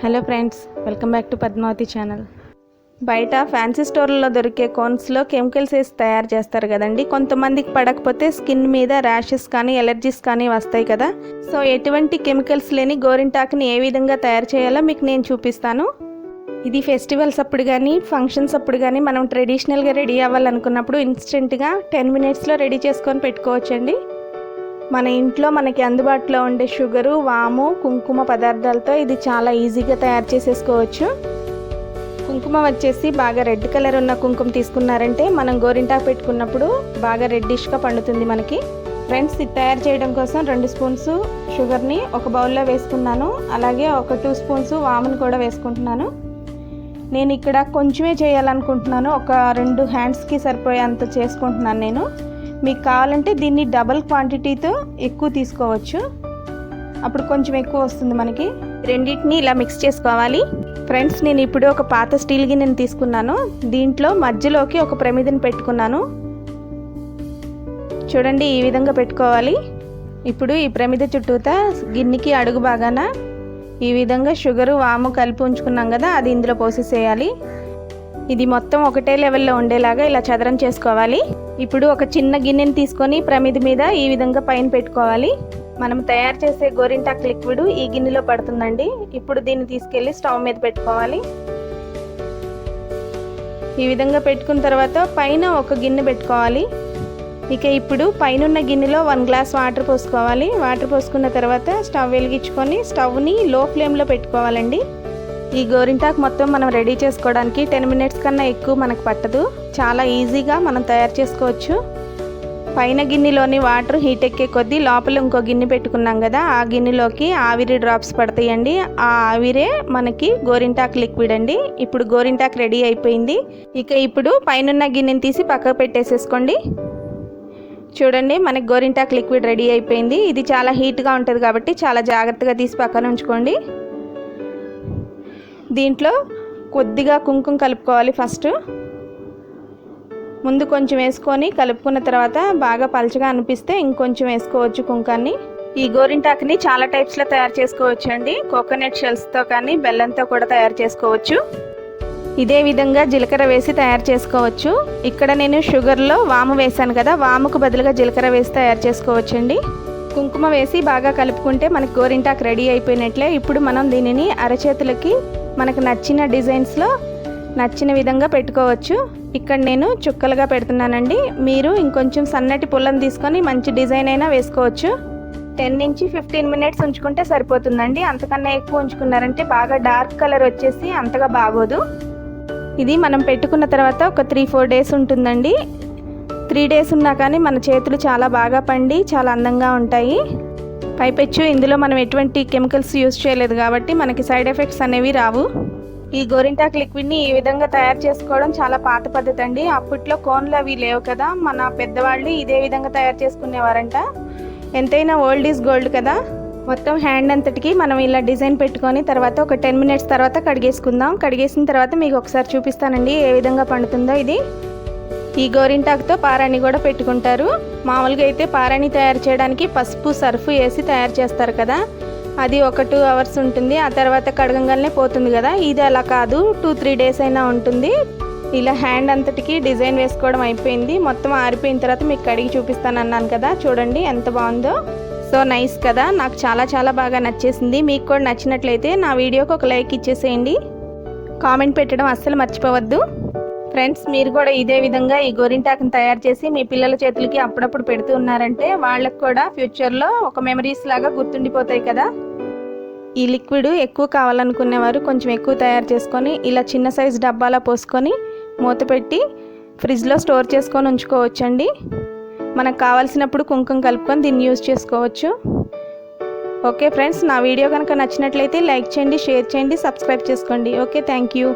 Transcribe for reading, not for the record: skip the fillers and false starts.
Hello friends, welcome back to Padmavathi channel. బయట fancy స్టోర్లలో దొరికే కోన్స్లో కెమికల్స్ వేసి తయారు చేస్తారు కదండి. కొంతమందికి పడకపోతే స్కిన్ మీద ర్యాషెస్ కానీ ఎలర్జీస్ కానీ వస్తాయి కదా. సో ఎటువంటి కెమికల్స్ లేని గోరింటాకుని ఏ విధంగా తయారు చేయాలో మీకు నేను చూపిస్తాను. ఇది ఫెస్టివల్స్ అప్పుడు కానీ ఫంక్షన్స్ అప్పుడు కానీ మనం ట్రెడిషనల్గా రెడీ అవ్వాలనుకున్నప్పుడు ఇన్స్టెంట్గా 10 మినిట్స్లో రెడీ చేసుకొని పెట్టుకోవచ్చండి. మన ఇంట్లో మనకి అందుబాటులో ఉండే షుగరు, వాము, కుంకుమ పదార్థాలతో ఇది చాలా ఈజీగా తయారు చేసేసుకోవచ్చు. కుంకుమ వచ్చేసి బాగా రెడ్ కలర్ ఉన్న కుంకుమ తీసుకున్నారంటే మనం గోరింటాకు పెట్టుకున్నప్పుడు బాగా రెడ్డిష్గా పండుతుంది మనకి. ఫ్రెండ్స్, ఇది తయారు చేయడం కోసం 2 స్పూన్స్ షుగర్ని ఒక బౌల్లో వేసుకున్నాను. అలాగే ఒక 2 స్పూన్స్ వాముని కూడా వేసుకుంటున్నాను. నేను ఇక్కడ కొంచెమే చేయాలనుకుంటున్నాను, ఒక 2 హ్యాండ్స్కి సరిపోయేంత చేసుకుంటున్నాను నేను. మీకు కావాలంటే దీన్ని డబల్ క్వాంటిటీతో ఎక్కువ తీసుకోవచ్చు, అప్పుడు కొంచెం ఎక్కువ వస్తుంది మనకి. రెండింటిని ఇలా మిక్స్ చేసుకోవాలి. ఫ్రెండ్స్, నేను ఇప్పుడు ఒక పాత స్టీల్ గిన్నెని తీసుకున్నాను. దీంట్లో మధ్యలోకి ఒక ప్రమిదని పెట్టుకున్నాను. చూడండి, ఈ విధంగా పెట్టుకోవాలి. ఇప్పుడు ఈ ప్రమిద చుట్టూతా గిన్నెకి అడుగు భాగాన ఈ విధంగా షుగరు, వాము కలిపి ఉంచుకున్నాం కదా, అది ఇందులో పోసేసేయాలి. ఇది మొత్తం ఒకటే లెవెల్లో ఉండేలాగా ఇలా చదరం చేసుకోవాలి. ఇప్పుడు ఒక చిన్న గిన్నెని తీసుకొని ప్రమిద మీద ఈ విధంగా పైన పెట్టుకోవాలి. మనం తయారు చేసే గోరింటాకు లిక్విడ్ ఈ గిన్నెలో పడుతుందండి. ఇప్పుడు దీన్ని తీసుకెళ్ళి స్టవ్ మీద పెట్టుకోవాలి. ఈ విధంగా పెట్టుకున్న తర్వాత పైన ఒక గిన్నె పెట్టుకోవాలి. ఇక ఇప్పుడు పైన గిన్నెలో 1 గ్లాస్ వాటర్ పోసుకోవాలి. వాటర్ పోసుకున్న తర్వాత స్టవ్ వెలిగించుకొని స్టవ్ని లో ఫ్లేమ్లో పెట్టుకోవాలండి. ఈ గోరింటాకు మొత్తం మనం రెడీ చేసుకోవడానికి 10 మినిట్స్ కన్నా ఎక్కువ మనకు పట్టదు. చాలా ఈజీగా మనం తయారు చేసుకోవచ్చు. పైన గిన్నెలోని వాటర్ హీట్ ఎక్కే కొద్దీ లోపల ఇంకో గిన్నె పెట్టుకున్నాం కదా, ఆ గిన్నెలోకి ఆవిరి డ్రాప్స్ పడతాయండి. ఆ ఆవిరే మనకి గోరింటాకు లిక్విడ్ అండి. ఇప్పుడు గోరింటాకు రెడీ అయిపోయింది. ఇక ఇప్పుడు పైన గిన్నెని తీసి పక్కకు పెట్టేసేసుకోండి. చూడండి, మనకి గోరింటాకు లిక్విడ్ రెడీ అయిపోయింది. ఇది చాలా హీట్గా ఉంటుంది కాబట్టి చాలా జాగ్రత్తగా తీసి పక్కన ఉంచుకోండి. దీంట్లో కొద్దిగా కుంకుమ కలుపుకోవాలి. ఫస్ట్ ముందు కొంచెం వేసుకొని కలుపుకున్న తర్వాత బాగా పలచగా అనిపిస్తే ఇంకొంచెం వేసుకోవచ్చు కుంకాన్ని. ఈ గోరింటాకుని చాలా టైప్స్లో తయారు చేసుకోవచ్చు అండి. కోకోనట్ షెల్స్తో కానీ బెల్లంతో కూడా తయారు చేసుకోవచ్చు. ఇదే విధంగా జీలకర్ర వేసి తయారు చేసుకోవచ్చు. ఇక్కడ నేను షుగర్లో వాము వేసాను కదా, వాముకు బదులుగా జీలకర్ర వేసి తయారు చేసుకోవచ్చండి. కుంకుమ వేసి బాగా కలుపుకుంటే మనకి గోరింటాకు రెడీ అయిపోయినట్లే. ఇప్పుడు మనం దీనిని అరచేతులకి మనకు నచ్చిన డిజైన్స్లో నచ్చిన విధంగా పెట్టుకోవచ్చు. ఇక్కడ నేను చుక్కలుగా పెడుతున్నానండి. మీరు ఇంకొంచెం సన్నటి పుల్లని తీసుకొని మంచి డిజైన్ అయినా వేసుకోవచ్చు. 10 నుంచి 15 మినిట్స్ ఉంచుకుంటే సరిపోతుందండి. అంతకన్నా ఎక్కువ ఉంచుకున్నారంటే బాగా డార్క్ కలర్ వచ్చేసి అంతగా బాగోదు. ఇది మనం పెట్టుకున్న తర్వాత ఒక 3-4 డేస్ ఉంటుందండి. 3 డేస్ ఉన్నా కానీ మన చేతులు చాలా బాగా పండి చాలా అందంగా ఉంటాయి. పైపెచ్చు ఇందులో మనం ఎటువంటి కెమికల్స్ యూజ్ చేయలేదు కాబట్టి మనకి సైడ్ ఎఫెక్ట్స్ అనేవి రావు. ఈ గోరింటాకు లిక్విడ్ని ఈ విధంగా తయారు చేసుకోవడం చాలా పాత పద్ధతి అండి. అప్పట్లో కోన్లు అవి లేవు కదా, మన పెద్దవాళ్ళు ఇదే విధంగా తయారు చేసుకునేవారంట. ఎంతైనా ఓల్డ్ ఈజ్ గోల్డ్ కదా. మొత్తం హ్యాండ్ అంతటికి మనం ఇలా డిజైన్ పెట్టుకొని తర్వాత ఒక 10 మినిట్స్ తర్వాత కడిగేసుకుందాం. కడిగేసిన తర్వాత మీకు ఒకసారి చూపిస్తానండి ఏ విధంగా పండుతుందో ఇది. ఈ గోరింటాకుతో పారాని కూడా పెట్టుకుంటారు. మామూలుగా అయితే పారాని తయారు చేయడానికి పసుపు, సర్ఫ్ వేసి తయారు చేస్తారు కదా, అది ఒక 2 అవర్స్ ఉంటుంది. ఆ తర్వాత కడగంగానే పోతుంది కదా. ఇది అలా కాదు, 2-3 డేస్ అయినా ఉంటుంది. ఇలా హ్యాండ్ అంతటికి డిజైన్ వేసుకోవడం అయిపోయింది. మొత్తం ఆరిపోయిన తర్వాత మీకు కడిగి చూపిస్తాను అన్నాను కదా, చూడండి ఎంత బాగుందో. సో నైస్ కదా, నాకు చాలా బాగా నచ్చేసింది. మీకు కూడా నచ్చినట్లయితే నా వీడియోకి ఒక లైక్ ఇచ్చేసేయండి. కామెంట్ పెట్టడం అస్సలు మర్చిపోవద్దు. ఫ్రెండ్స్, మీరు కూడా ఇదే విధంగా ఈ గోరింటాకుని తయారు చేసి మీ పిల్లల చేతులకి అప్పుడప్పుడు పెడుతూ ఉన్నారంటే వాళ్ళకు కూడా ఫ్యూచర్లో ఒక మెమరీస్ లాగా గుర్తుండిపోతాయి కదా. ఈ లిక్విడ్ ఎక్కువ కావాలనుకునేవారు కొంచెం ఎక్కువ తయారు చేసుకొని ఇలా చిన్న సైజు డబ్బాలో పోసుకొని మూత పెట్టి ఫ్రిడ్జ్లో స్టోర్ చేసుకొని ఉంచుకోవచ్చండి. మనకు కావాల్సినప్పుడు కుంకుమ కలుపుకొని దీన్ని యూజ్ చేసుకోవచ్చు. ఓకే ఫ్రెండ్స్, నా వీడియో కనుక నచ్చినట్లయితే లైక్ చేయండి, షేర్ చేయండి, సబ్స్క్రైబ్ చేసుకోండి. Okay, thank you.